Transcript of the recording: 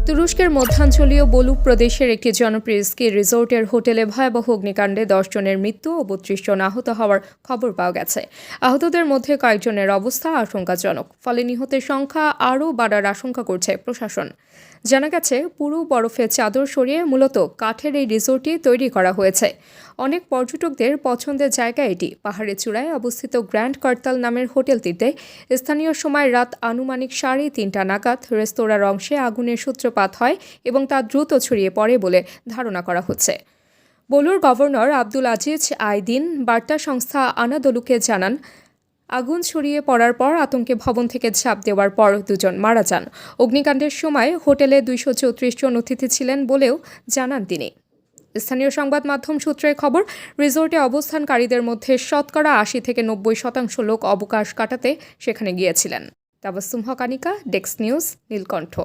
তুরস্কের মধ্যাঞ্চলীয় বলুক প্রদেশের একটি জনপ্রিয় স্কি রিসোর্টের হোটেলে ভয়াবহ অগ্নিকাণ্ডে 10 জনের মৃত্যু ও 32 জন আহত হওয়ার খবর পাওয়া গেছে। আহতদের মধ্যে কয়েকজনের অবস্থা আশঙ্কাজনক, ফলে নিহতের সংখ্যা আরও বাড়ার আশঙ্কা করছে প্রশাসন। জানা গেছে, পুরো বরফের চাদর সরিয়ে মূলত কাঠের এই রিসোর্টটি তৈরি করা হয়েছে। অনেক পর্যটকদের পছন্দের জায়গা এটি। পাহাড়ের চূড়ায় অবস্থিত গ্র্যান্ড কার্তাল নামের হোটেলটিতে স্থানীয় সময় রাত আনুমানিক 3:30 নাগাদ রেস্তোরাঁর অংশে আগুনের সূত্রপাত হয় এবং তা দ্রুত ছড়িয়ে পড়ে বলে ধারণা করা হচ্ছে। বলুর গভর্নর আব্দুল আজিজ আইদিন বার্তা সংস্থা আনাদলুকে জানান, আগুন ছড়িয়ে পড়ার পর আতঙ্কে ভবন থেকে ঝাঁপ দেওয়ার পর 2 জন মারা যান। অগ্নিকাণ্ডের সময় হোটেলে 234 জন অতিথি ছিলেন বলেও জানান তিনি। স্থানীয় সংবাদ মাধ্যম সূত্রে খবর, রিসোর্টে অবস্থানকারীদের মধ্যে শতকরা 80 থেকে 90% লোক অবকাশ কাটাতে সেখানে গিয়েছিলেন। তাবাসসুম হক, আনিকা, ডেস্ক নিউজ, নীলকণ্ঠ।